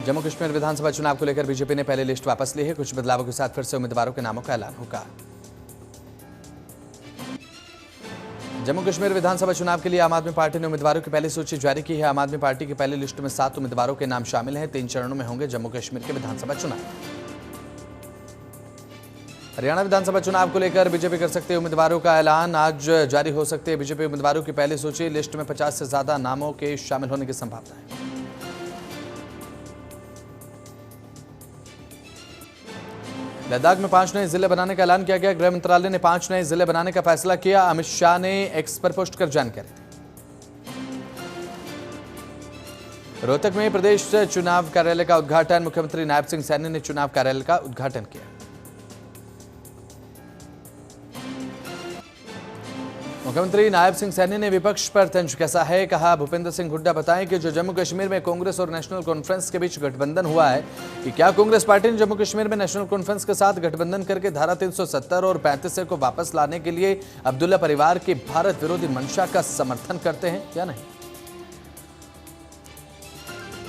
जम्मू कश्मीर विधानसभा चुनाव को लेकर बीजेपी ने पहले लिस्ट वापस ली है। कुछ बदलावों के साथ फिर से उम्मीदवारों के नामों का ऐलान होगा। जम्मू कश्मीर विधानसभा चुनाव के लिए आम आदमी पार्टी ने उम्मीदवारों की पहली सूची जारी की है। आम आदमी पार्टी की पहली लिस्ट में 7 उम्मीदवारों के नाम शामिल हैं। 3 चरणों में होंगे जम्मू कश्मीर के विधानसभा चुनाव। हरियाणा विधानसभा चुनाव को लेकर बीजेपी कर सकती है उम्मीदवारों का ऐलान। आज जारी हो सकती है बीजेपी उम्मीदवारों की पहली सूची। लिस्ट में 50 से ज्यादा नामों के शामिल होने की संभावना है। लद्दाख में 5 नए जिले बनाने का ऐलान किया गया। गृह मंत्रालय ने 5 नए जिले बनाने का फैसला किया। अमित शाह ने एक्स पर पोस्ट कर जानकारी दी। रोहतक में प्रदेश चुनाव कार्यालय का उद्घाटन। मुख्यमंत्री नायब सिंह सैनी ने चुनाव कार्यालय का उद्घाटन किया। मुख्यमंत्री नायब सिंह सैनी ने विपक्ष पर तंज कसा है। कहा, भूपेंद्र सिंह हुड्डा बताएं कि जो जम्मू कश्मीर में कांग्रेस और नेशनल कॉन्फ्रेंस के बीच गठबंधन हुआ है कि क्या कांग्रेस पार्टी ने जम्मू कश्मीर में नेशनल कॉन्फ्रेंस के साथ गठबंधन करके धारा 370 और 35 को वापस लाने के लिए अब्दुल्ला परिवार की भारत विरोधी मंशा का समर्थन करते हैं या नहीं।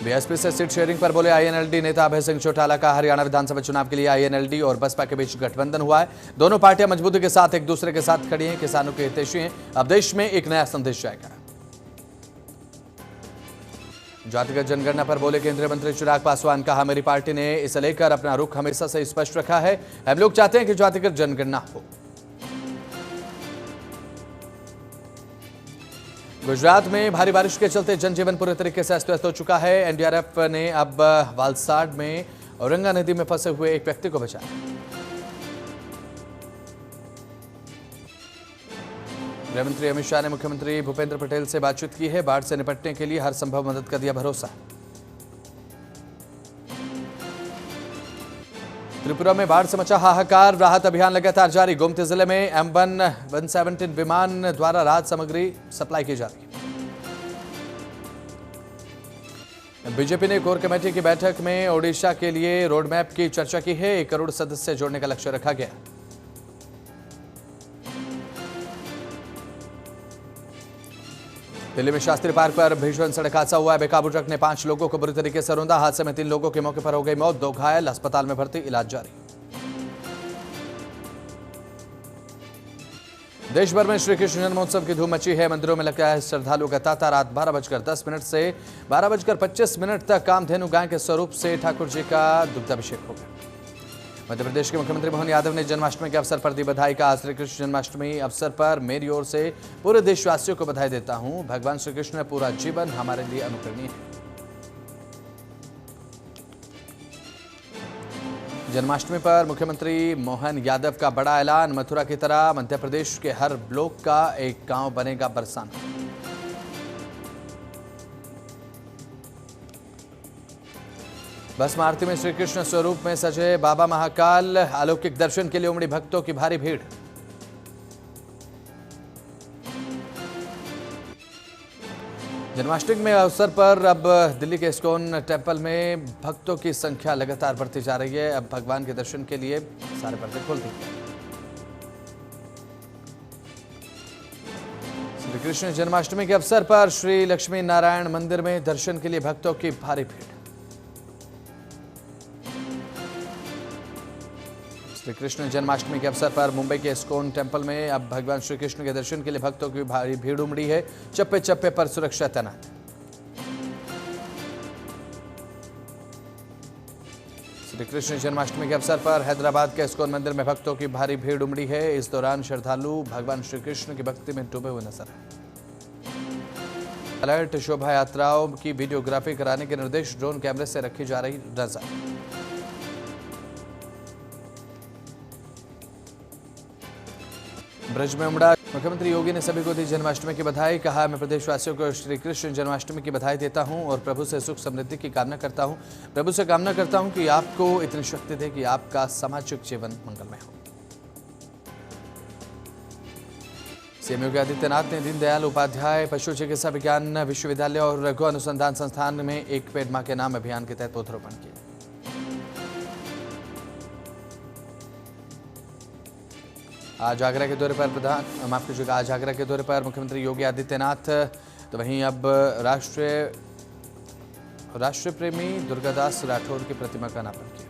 बीएसपी से सीट शेयरिंग पर बोले आईएनएलडी नेता अभय सिंह चौटाला का हरियाणा विधानसभा चुनाव के लिए आईएनएलडी और बसपा के बीच गठबंधन हुआ है। दोनों पार्टियां मजबूती के साथ एक दूसरे के साथ खड़ी हैं। किसानों के हितैषी हैं। अब देश में एक नया संदेश जाएगा। जातिगत जनगणना पर बोले केंद्रीय मंत्री चिराग पासवान। कहा, मेरी पार्टी ने इसे लेकर अपना रुख हमेशा से स्पष्ट रखा है। हम लोग चाहते हैं कि जातिगत जनगणना हो। गुजरात में भारी बारिश के चलते जनजीवन पूरे तरीके से अस्त व्यस्त हो चुका है। एनडीआरएफ ने अब वलसाड में औरंगा नदी में फंसे हुए एक व्यक्ति को बचाया। गृह मंत्री अमित शाह ने मुख्यमंत्री भूपेंद्र पटेल से बातचीत की है। बाढ़ से निपटने के लिए हर संभव मदद का दिया भरोसा। त्रिपुरा में बाढ़ से मचा हाहाकार। राहत अभियान लगातार जारी। गोमती जिले में M117 विमान द्वारा राहत सामग्री सप्लाई की जा रही है। बीजेपी ने कोर कमेटी की बैठक में ओडिशा के लिए रोडमैप की चर्चा की है। 1 करोड़ सदस्य जोड़ने का लक्ष्य रखा गया। दिल्ली में शास्त्री पार्क पर भीषण सड़क हादसा हुआ है। बेकाबू ट्रक ने 5 लोगों को बुरी तरीके से रौंदा। हादसे में 3 लोगों की मौके पर हो गई मौत। 2 घायल, अस्पताल में भर्ती, इलाज जारी। देश भर में श्री कृष्ण जन्मोत्सव की धूम मची है। मंदिरों में लगा है श्रद्धालुओं का तांता। रात 12:10 से 12:25 तक कामधेनु गाय के स्वरूप से ठाकुर जी का दुग्धाभिषेक होगा। मध्य प्रदेश के मुख्यमंत्री मोहन यादव ने जन्माष्टमी के अवसर पर दी बधाई। का श्री कृष्ण जन्माष्टमी अवसर पर मेरी ओर से पूरे देशवासियों को बधाई देता हूं। भगवान श्री कृष्ण पूरा जीवन हमारे लिए अनुकरणीय है। जन्माष्टमी पर मुख्यमंत्री मोहन यादव का बड़ा ऐलान। मथुरा की तरह मध्य प्रदेश के हर ब्लॉक का एक गांव बनेगा बरसाना। भस्म आरती में श्री कृष्ण स्वरूप में सजे बाबा महाकाल। अलौकिक दर्शन के लिए उमड़ी भक्तों की भारी भीड़। जन्माष्टमी में अवसर पर अब दिल्ली के इस्कॉन टेम्पल में भक्तों की संख्या लगातार बढ़ती जा रही है। अब भगवान के दर्शन के लिए सारे पर्दे खोल दिए गए। श्री कृष्ण जन्माष्टमी के अवसर पर श्री लक्ष्मी नारायण मंदिर में दर्शन के लिए भक्तों की भारी भीड़। श्री कृष्ण जन्माष्टमी के अवसर पर मुंबई के इस्कॉन टेम्पल में अब भगवान श्री कृष्ण के दर्शन के लिए भक्तों की भारी भीड़ उमड़ी है। चप्पे चप्पे पर सुरक्षा तैनात। श्री कृष्ण जन्माष्टमी के अवसर पर हैदराबाद के इस्कॉन मंदिर में भक्तों की भारी भीड़ उमड़ी है। इस दौरान श्रद्धालु भगवान श्री कृष्ण की भक्ति में डूबे हुए नजर आए। अलर्ट शोभा यात्राओं की वीडियोग्राफी कराने के निर्देश। ड्रोन कैमरे से रखी जा रही नजर। ब्रज में उमड़ा। मुख्यमंत्री योगी ने सभी को दी जन्माष्टमी की बधाई। कहा, मैं प्रदेशवासियों को श्री कृष्ण जन्माष्टमी की बधाई देता हूं और प्रभु से सुख समृद्धि की कामना करता हूं। प्रभु से कामना करता हूं कि आपको इतनी शक्ति दे कि आपका सामाजिक जीवन मंगलमय हो। सीएम योगी आदित्यनाथ ने दीनदयाल उपाध्याय पशु चिकित्सा विज्ञान विश्वविद्यालय और गो अनुसंधान संस्थान में एक पेड़ मां के नाम अभियान के तहत पौधरोपण किया। आज आगरा के दौरे पर आज आगरा के दौरे पर मुख्यमंत्री योगी आदित्यनाथ। तो वहीं अब राष्ट्रीय राष्ट्र प्रेमी दुर्गादास राठौर की प्रतिमा का अनावरण किया।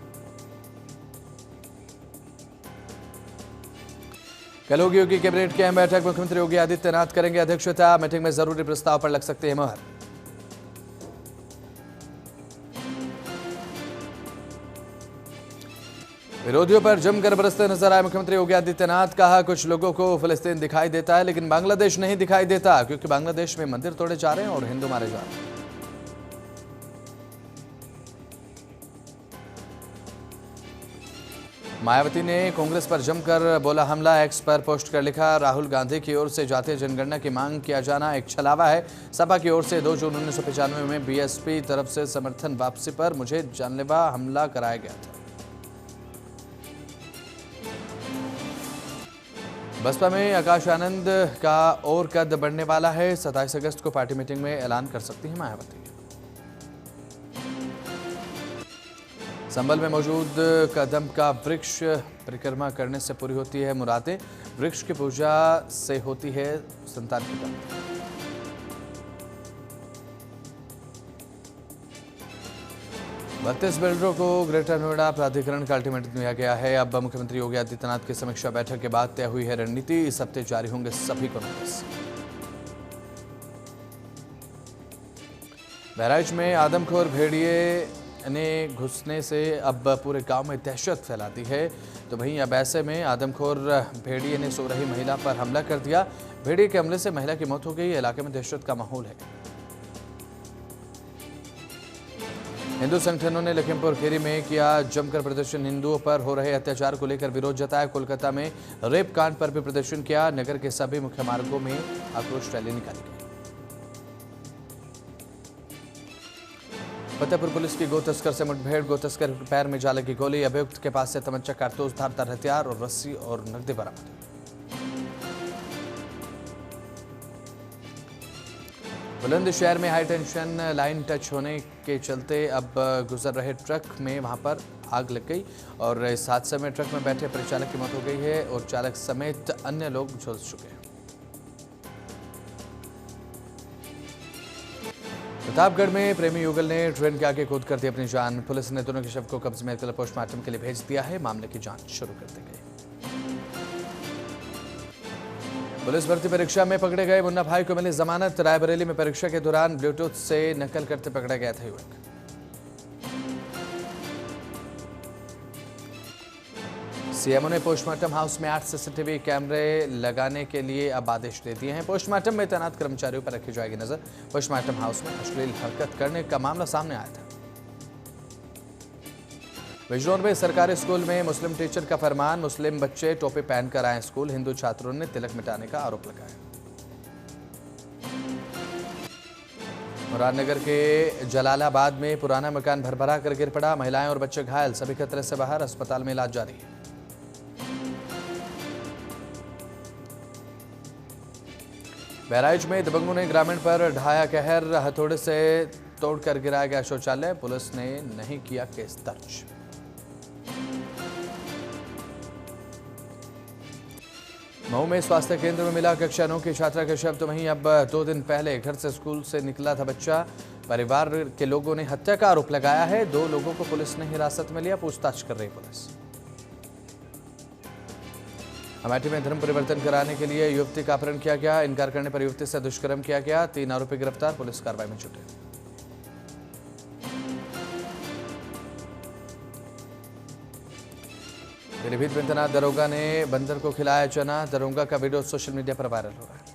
कल होगी कैबिनेट की अहम बैठक, मुख्यमंत्री योगी आदित्यनाथ करेंगे अध्यक्षता। मीटिंग में जरूरी प्रस्ताव पर लग सकती है मुहर। विरोधियों पर जमकर बरसते नजर आए मुख्यमंत्री योगी आदित्यनाथ। कहा, कुछ लोगों को फिलिस्तीन दिखाई देता है लेकिन बांग्लादेश नहीं दिखाई देता, क्योंकि बांग्लादेश में मंदिर तोड़े जा रहे हैं और हिंदू मारे जा रहे हैं। मायावती ने कांग्रेस पर जमकर बोला हमला। एक्स पर पोस्ट कर लिखा, राहुल गांधी की ओर से जातीय जनगणना की मांग किया जाना एक छलावा है। सपा की ओर से 2 जून 1995 में बीएसपी तरफ से समर्थन वापसी पर मुझे जानलेवा हमला कराया गया था। बसपा में आकाश आनंद का और कद बढ़ने वाला है। 27 अगस्त को पार्टी मीटिंग में ऐलान कर सकती है मायावती। संभल में मौजूद कदम का वृक्ष परिक्रमा करने से पूरी होती है मुरादें। वृक्ष की पूजा से होती है संतान की प्राप्ति। बत्तीस बिल्डरों को ग्रेटर नोएडा प्राधिकरण का अल्टीमेटम दिया गया है। अब मुख्यमंत्री योगी आदित्यनाथ की समीक्षा बैठक के बाद तय हुई है रणनीति। इस हफ्ते जारी होंगे सभी को नोटिस। बहराइच में आदमखोर भेड़िए ने घुसने से अब पूरे गांव में दहशत फैला दी है। तो वहीं अब ऐसे में आदमखोर भेड़िए ने सो रही महिला पर हमला कर दिया। भेड़िए के हमले से महिला की मौत हो गई। इलाके में दहशत का माहौल है। हिंदू संगठनों ने लखीमपुर खीरी में किया जमकर प्रदर्शन। हिंदुओं पर हो रहे अत्याचार को लेकर विरोध जताया। कोलकाता में रेप कांड पर भी प्रदर्शन किया। नगर के सभी मुख्य मार्गों में आक्रोश रैली निकाली गई। फतेहपुर पुलिस की गो तस्कर से मुठभेड़। गो तस्कर के पैर में जा लगी गोली। अभियुक्त के पास से तमंचा, कारतूस, धारदार हथियार और रस्सी और नकदी बरामद। बुलंदशहर में हाई टेंशन लाइन टच होने के चलते अब गुजर रहे ट्रक में वहां पर आग लग गई और इस हादसे में ट्रक में बैठे परिचालक की मौत हो गई है और चालक समेत अन्य लोग झुलस चुके हैं। प्रतापगढ़ में प्रेमी युगल ने ट्रेन के आगे कूद कर दी अपनी जान। पुलिस ने दोनों के शव को कब्जे में लेकर पोस्टमार्टम के लिए भेज दिया है। मामले की जांच शुरू कर दी गई। पुलिस भर्ती परीक्षा में पकड़े गए मुन्ना भाई को मिली जमानत। रायबरेली में परीक्षा के दौरान ब्लूटूथ से नकल करते पकड़ा गया था युवक। सीएमओ ने पोस्टमार्टम हाउस में 8 सीसीटीवी कैमरे लगाने के लिए अब आदेश दे दिए हैं। पोस्टमार्टम में तैनात कर्मचारियों पर रखी जाएगी नजर। पोस्टमार्टम हाउस में अश्लील हरकत करने का मामला सामने आया था। बिजनौर में सरकारी स्कूल में मुस्लिम टीचर का फरमान, मुस्लिम बच्चे टोपी पहनकर आए स्कूल। हिंदू छात्रों ने तिलक मिटाने का आरोप लगाया। मुरादनगर के जलालाबाद में पुराना मकान भरभरा कर गिर पड़ा। महिलाएं और बच्चे घायल, सभी खतरे से बाहर। अस्पताल में इलाज जारी है। बहराइच में दबंगों ने ग्रामीण पर ढाया कहर। हथौड़े से तोड़कर गिराया गया शौचालय। पुलिस ने नहीं किया केस दर्ज। मऊ में स्वास्थ्य केंद्र में मिला कक्षा 9 की छात्रा का शव। तो वहीं अब 2 दिन पहले घर से स्कूल से निकला था बच्चा। परिवार के लोगों ने हत्या का आरोप लगाया है। 2 लोगों को पुलिस ने हिरासत में लिया। पूछताछ कर रही पुलिस। अमेठी में धर्म परिवर्तन कराने के लिए युवती का अपहरण किया गया। इनकार करने पर युवती से दुष्कर्म किया गया। 3 आरोपी गिरफ्तार। पुलिस कार्रवाई में जुटे। पीलीभीत में तैनात दरोगा ने बंदर को खिलाया चना। दरोगा का वीडियो सोशल मीडिया पर वायरल हो रहा है।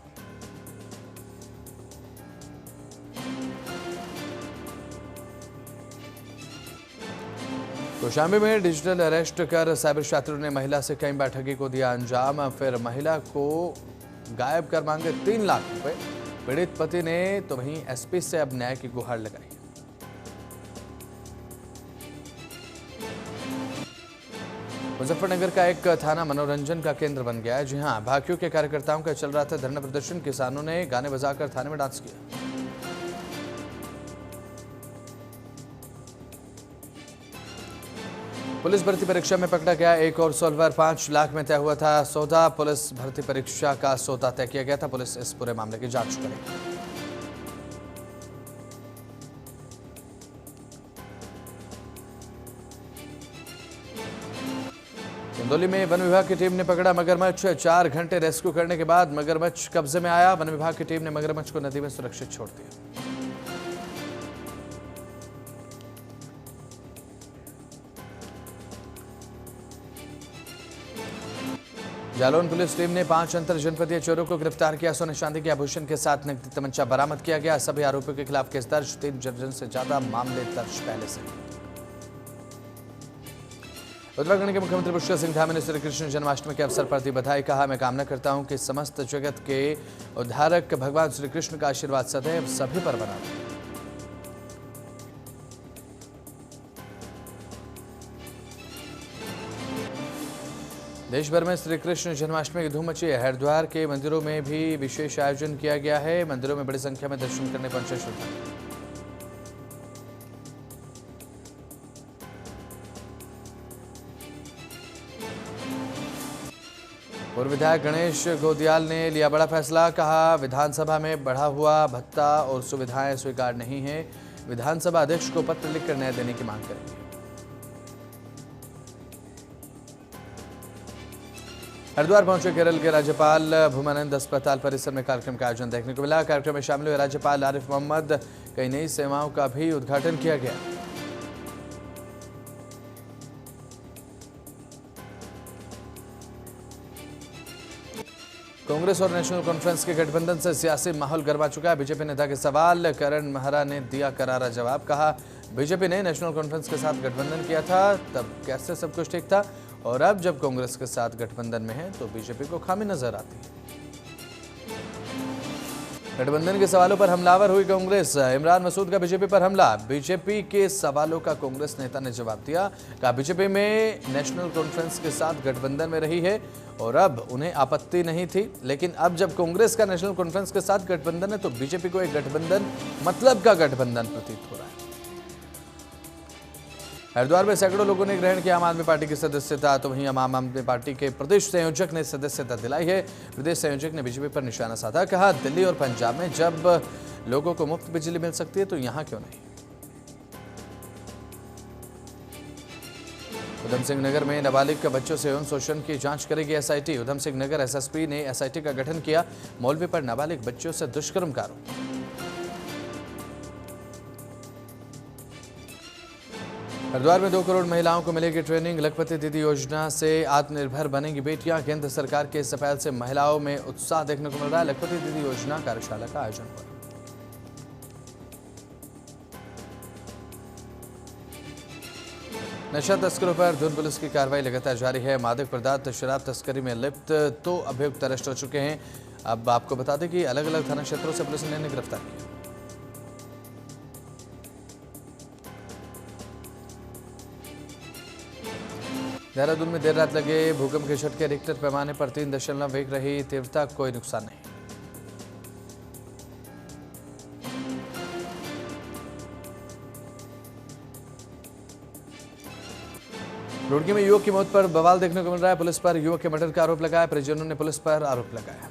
कौशाम्बी में डिजिटल अरेस्ट कर साइबर छात्रों ने महिला से कई बार ठगी को दिया अंजाम। फिर महिला को गायब कर मांगे 3 लाख रुपए। पीड़ित पति ने तो वहीं एसपी से अब न्याय की गुहार लगाई। मुजफ्फरनगर का एक थाना मनोरंजन का केंद्र बन गया है। जी हां, भाकियों के कार्यकर्ताओं का चल रहा था धरना प्रदर्शन। किसानों ने गाने बजाकर थाने में डांस किया। पुलिस भर्ती परीक्षा में पकड़ा गया एक और सोल्वर। 5 लाख में तय हुआ था सौदा। पुलिस भर्ती परीक्षा का सौदा तय किया गया था। पुलिस इस पूरे मामले की जांच करेगी। चंदौली में वन विभाग की टीम ने पकड़ा मगरमच्छ। 4 घंटे रेस्क्यू करने के बाद मगरमच्छ कब्जे में आया। वन विभाग की टीम ने मगरमच्छ को नदी में सुरक्षित छोड़ दिया। जालौन पुलिस टीम ने 5 अंतर जनपदीय चोरों को गिरफ्तार किया। सोने चांदी के आभूषण के साथ नकदी तमंचा बरामद किया गया। सभी आरोपियों के खिलाफ केस दर्ज। 3 दर्जन से ज्यादा मामले दर्ज पहले से। उत्तराखंड के मुख्यमंत्री पुष्कर सिंह धामी ने श्री कृष्ण जन्माष्टमी के अवसर पर दी बधाई। कहा, मैं कामना करता हूं कि समस्त जगत के उद्धारक भगवान श्री कृष्ण का आशीर्वाद सदैव सभी पर बना रहे। देश भर में श्री कृष्ण जन्माष्टमी की धूम मची है। हरिद्वार के मंदिरों में भी विशेष आयोजन किया गया है। मंदिरों में बड़ी संख्या में दर्शन करने पहुंचे श्रद्धालु। पूर्व विधायक गणेश गोदियाल ने लिया बड़ा फैसला। कहा, विधानसभा में बढ़ा हुआ भत्ता और सुविधाएं स्वीकार नहीं है। विधानसभा अध्यक्ष को पत्र लिखकर न्याय देने की मांग करेंगे। हरिद्वार पहुंचे केरल के राज्यपाल भूमानंद अस्पताल परिसर में कार्यक्रम का आयोजन देखने को मिला। कार्यक्रम में शामिल हुए राज्यपाल आरिफ मोहम्मद। कई नई सेवाओं का भी उद्घाटन किया गया। कांग्रेस और नेशनल कॉन्फ्रेंस के गठबंधन से सियासी माहौल गरमा चुका है। बीजेपी नेता के सवाल करण महरा ने दिया करारा जवाब। कहा, बीजेपी ने नेशनल कॉन्फ्रेंस के साथ गठबंधन किया था, तब कैसे सब कुछ ठीक था, और अब जब कांग्रेस के साथ गठबंधन में है तो बीजेपी को खामी नजर आती है। गठबंधन के सवालों पर हमलावर हुई कांग्रेस। इमरान मसूद का बीजेपी पर हमला। बीजेपी के सवालों का कांग्रेस नेता ने जवाब दिया। कहा, बीजेपी में नेशनल कॉन्फ्रेंस के साथ गठबंधन में रही है और अब उन्हें आपत्ति नहीं थी, लेकिन अब जब कांग्रेस का नेशनल कॉन्फ्रेंस के साथ गठबंधन है तो बीजेपी को एक गठबंधन मतलब का गठबंधन प्रतीत हो रहा है। हरिद्वार में सैकड़ों लोगों ने ग्रहण किया आम आदमी पार्टी की सदस्यता। तो वहीं आम आदमी पार्टी के प्रदेश संयोजक ने सदस्यता दिलाई है। प्रदेश संयोजक ने बीजेपी पर निशाना साधा। कहा, दिल्ली और पंजाब में जब लोगों को मुफ्त बिजली मिल सकती है तो यहां क्यों नहीं। उधम सिंह नगर में नाबालिग का बच्चों से यौन शोषण की जांच करेगी एसआईटी। उधम सिंह नगर एसएसपी ने एसआईटी का गठन किया। मौलवी पर नाबालिग बच्चों से दुष्कर्म का आरोप। हरिद्वार में 2 करोड़ महिलाओं को मिलेगी ट्रेनिंग। लखपति दीदी योजना से आत्मनिर्भर बनेंगी बेटियां। केंद्र सरकार के इस पहल से महिलाओं में उत्साह देखने को मिल रहा है। लखपति दीदी योजना कार्यशाला का आयोजन हुआ। नशा तस्करों पर धुन पुलिस की कार्रवाई लगातार जारी है। मादक पदार्थ शराब तस्करी में लिप्त 2 अभियुक्त अरेस्ट हो चुके हैं। अब आपको बता दें कि अलग अलग थाना क्षेत्रों से पुलिस ने इन्हें गिरफ्तार किया। देहरादून में देर रात लगे भूकंप के झटके। रिक्टर पैमाने पर 3.1 रही तीव्रता। कोई नुकसान नहीं। रुड़की में युवक की मौत पर बवाल देखने को मिल रहा है। पुलिस पर युवक के मर्डर का आरोप लगाया। परिजनों ने पुलिस पर आरोप लगाया।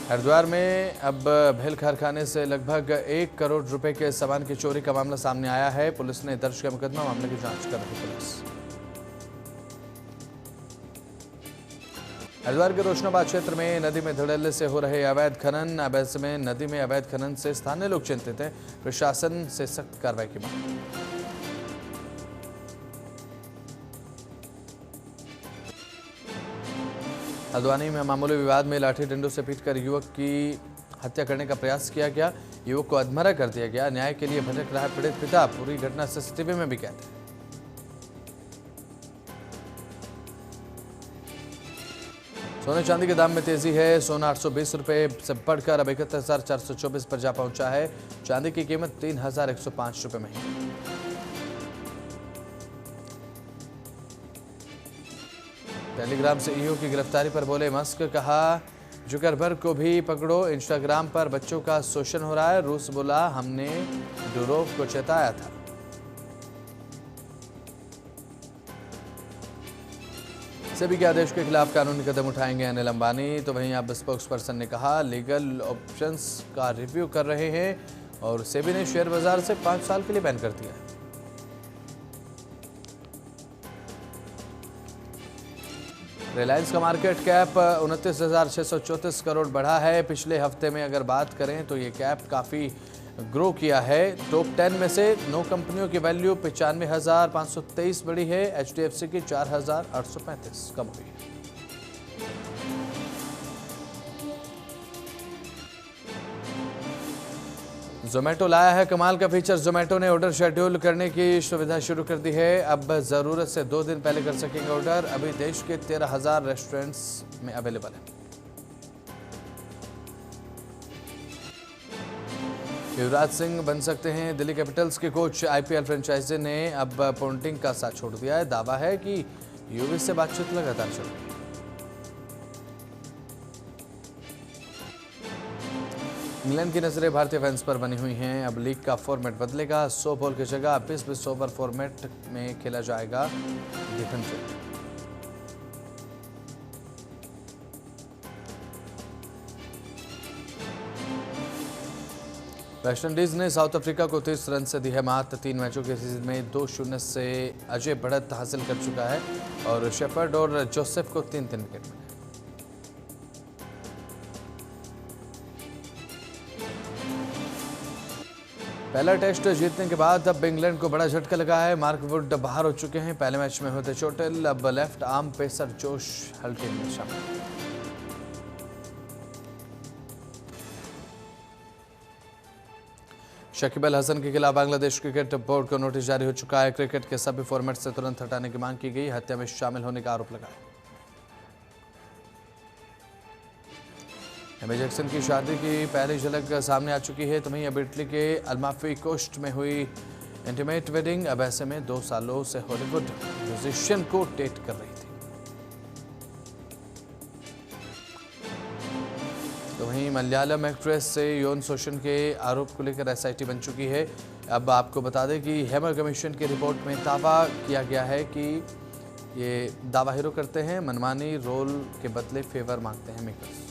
हरिद्वार में अब भेल कारखाने से लगभग 1 करोड़ रुपए के सामान की चोरी का मामला सामने आया है। पुलिस ने दर्ज किया मुकदमा। मामले की जांच कर रही पुलिस। हरिद्वार के रोशनाबाद क्षेत्र में नदी में धड़ल्ले से हो रहे अवैध खनन। ऐसे में नदी में अवैध खनन से स्थानीय लोग चिंतित हैं। प्रशासन से सख्त कार्रवाई की मांग। हल्द्वानी में मामूली विवाद में लाठी डंडों से पीटकर युवक की हत्या करने का प्रयास किया गया। युवक को अधमरा कर दिया गया। न्याय के लिए भटक रहा पीड़ित पिता। पूरी घटना सीसीटीवी में भी कैद है। सोने चांदी के दाम में तेजी है। सोना 820 रुपए से बढ़कर अब 71,424 पर जा पहुंचा है। चांदी की कीमत 3,105 रुपए में है। टेलीग्राम से ईओ की गिरफ्तारी पर बोले मस्क। कहा, जुकरबर्ग को भी पकड़ो। इंस्टाग्राम पर बच्चों का शोषण हो रहा है। रूस बोला, हमने डुरोव को चेताया था। सेबी के आदेश के खिलाफ कानूनी कदम उठाएंगे अनिल अंबानी। तो वहीं अब स्पोक्स पर्सन ने कहा, लीगल ऑप्शंस का रिव्यू कर रहे हैं। और सेबी ने शेयर बाजार से 5 साल के लिए बैन कर दिया है। रिलायंस का मार्केट कैप 29,634 करोड़ बढ़ा है। पिछले हफ्ते में अगर बात करें तो ये कैप काफ़ी ग्रो किया है। टॉप 10 में से 9 कंपनियों की वैल्यू 95,523 बढ़ी है। HDFC की 4,835 कम हुई है। जोमेटो लाया है कमाल का फीचर। जोमेटो ने ऑर्डर शेड्यूल करने की सुविधा शुरू कर दी है। अब ज़रूरत से 2 दिन पहले कर सकेंगे ऑर्डर। अभी देश के 13,000 रेस्टोरेंट्स में अवेलेबल है। युवराज सिंह बन सकते हैं दिल्ली कैपिटल्स के कोच। IPL फ्रेंचाइजी ने अब पोंटिंग का साथ छोड़ दिया है। दावा है कि यूवी से बातचीत लगातार चल रही है। इंग्लैंड की नजरें भारतीय फैंस पर बनी हुई हैं। अब लीग का फॉर्मेट बदलेगा। 100 बॉल की जगह 20-20 ओवर फॉर्मेट में खेला जाएगा। डिफेंसिव वेस्टइंडीज ने साउथ अफ्रीका को 30 रन से दी है मात। 3 मैचों के सीरीज में 2-0 से अजय बढ़त हासिल कर चुका है और शेफर्ड और जोसेफ को 3-3 विकेट मिले। पहला टेस्ट जीतने के बाद अब इंग्लैंड को बड़ा झटका लगा है। मार्क वुड बाहर हो चुके हैं। पहले मैच में होते चोटिल। अब लेफ्ट आर्म पेसर जोश हल्के में शामिल। शकीब अल हसन के खिलाफ बांग्लादेश क्रिकेट बोर्ड को नोटिस जारी हो चुका है। क्रिकेट के सभी फॉर्मेट से तुरंत हटाने की मांग की गई। हत्या में शामिल होने का आरोप लगाया। एमी जैक्सन की शादी की पहली झलक सामने आ चुकी है। तो वहीं अब इटली के अल्माफी कोस्ट में हुई इंटीमेट वेडिंग। अब ऐसे में 2 सालों से हॉलीवुड म्यूजिशियन को डेट कर रही थी। तो वहीं मलयालम एक्ट्रेस से यौन शोषण के आरोप को लेकर SIT बन चुकी है। अब आपको बता दें कि हेमा कमीशन की रिपोर्ट में दावा किया गया है कि ये दावा हीरो करते हैं, मनमानी रोल के बदले फेवर मांगते हैं मेकर्स।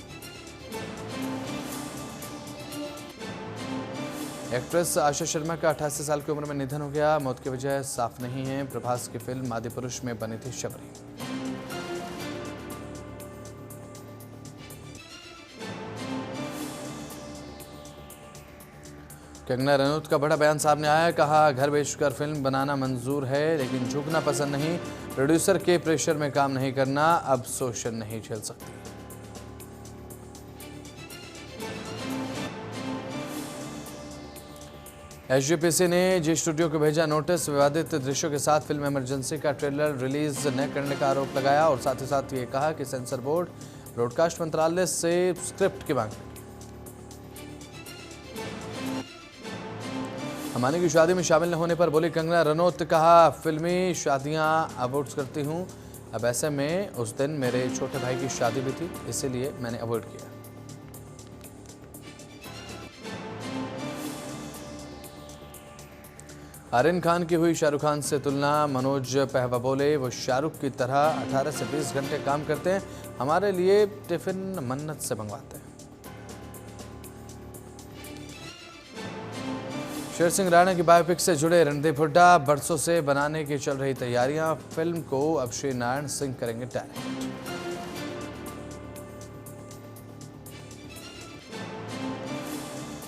एक्ट्रेस आशा शर्मा का 88 साल की उम्र में निधन हो गया। मौत की वजह साफ नहीं है। प्रभास की फिल्म आदिपुरुष में बनी थी शबरी। कंगना रनौत का बड़ा बयान सामने आया। कहा घर बेचकर फिल्म बनाना मंजूर है लेकिन झुकना पसंद नहीं। प्रोड्यूसर के प्रेशर में काम नहीं करना। अब शोषण नहीं झेल सकती। HGPC ने जी स्टूडियो को भेजा नोटिस। विवादित दृश्यों के साथ फिल्म इमरजेंसी का ट्रेलर रिलीज न करने का आरोप लगाया और साथ ही साथ ये कहा कि सेंसर बोर्ड ब्रॉडकास्ट मंत्रालय से स्क्रिप्ट की मांग की। अंबानी की शादी में शामिल न होने पर बोली कंगना रनौत। कहा फिल्मी शादियां अवॉइड करती हूं। अब ऐसे में उस दिन मेरे छोटे भाई की शादी भी थी, इसीलिए मैंने अवॉइड किया। आर्यन खान की हुई शाहरुख खान से तुलना। मनोज पहवा बोले वो शाहरुख की तरह 18 से 20 घंटे काम करते हैं। हमारे लिए टिफिन मन्नत से मंगवाते हैं। शेर सिंह राणा की बायोपिक से जुड़े रणदीप हुड्डा। बरसों से बनाने की चल रही तैयारियां। फिल्म को अब श्री नारायण सिंह करेंगे डायरेक्ट।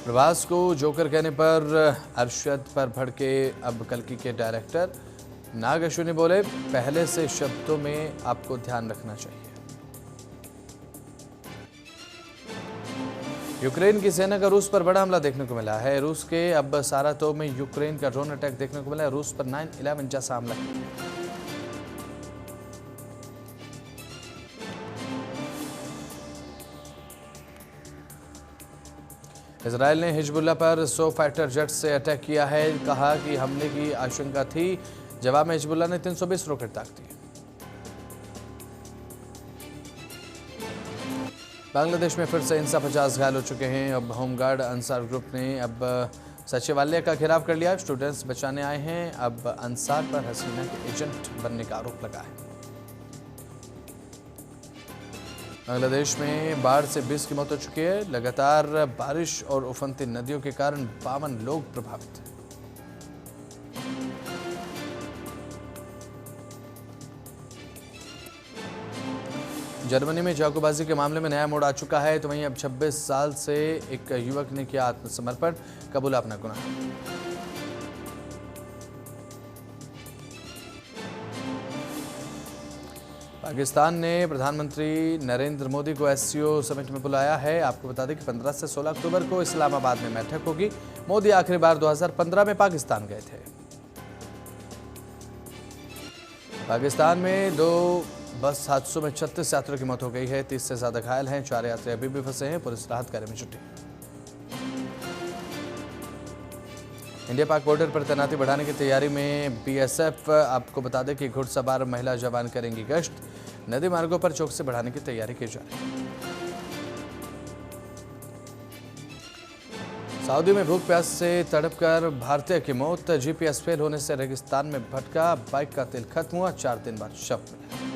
प्रभास को जोकर कहने पर अरशद पर भड़के अब कल्कि के डायरेक्टर। नाग अश्विनी बोले पहले से शब्दों में आपको ध्यान रखना चाहिए। यूक्रेन की सेना का रूस पर बड़ा हमला देखने को मिला है। रूस के अब सारातोव में यूक्रेन का ड्रोन अटैक देखने को मिला है। रूस पर 9/11 जैसा हमला किया। इजरायल ने हिजबुल्लाह पर 100 फाइटर जेट से अटैक किया है। कहा कि हमले की आशंका थी। जवाब में हिजबुल्लाह ने 320 रॉकेट दाग दिए। बांग्लादेश में फिर से इंसा 50 घायल हो चुके हैं। अब होमगार्ड अंसार ग्रुप ने अब सचिवालय का घेराव कर लिया। स्टूडेंट्स बचाने आए हैं। अब अंसार पर हसीना के एजेंट बनने का आरोप लगा है। बांग्लादेश में बाढ़ से 20 की मौत हो चुकी है। लगातार बारिश और उफनती नदियों के कारण 52 लोग प्रभावित। जर्मनी में चाकूबाजी के मामले में नया मोड़ आ चुका है, तो वहीं अब 26 साल से एक युवक ने किया आत्मसमर्पण, कबूला अपना गुनाह। पाकिस्तान ने प्रधानमंत्री नरेंद्र मोदी को एससीओ समिट में बुलाया है। आपको बता दें कि 15 से 16 अक्टूबर को इस्लामाबाद में बैठक होगी। मोदी आखिरी बार 2015 में पाकिस्तान गए थे। पाकिस्तान में 2 बस हादसों में 36 यात्रियों की मौत हो गई है। 30 से ज्यादा घायल हैं। 4 यात्री अभी भी फंसे हैं। पुलिस राहत कार्य में जुटी। इंडिया पाक बॉर्डर पर तैनाती बढ़ाने की तैयारी में बीएसएफ। आपको बता दें कि घुड़सवार महिला जवान करेंगी गश्त। नदी मार्गों पर चौकसी बढ़ाने की तैयारी की जा रही है। सऊदी में भूख प्यास से तड़पकर भारतीय की मौत। जीपीएस फेल होने से रेगिस्तान में भटका, बाइक का तेल खत्म हुआ, 4 दिन बाद शव मिला।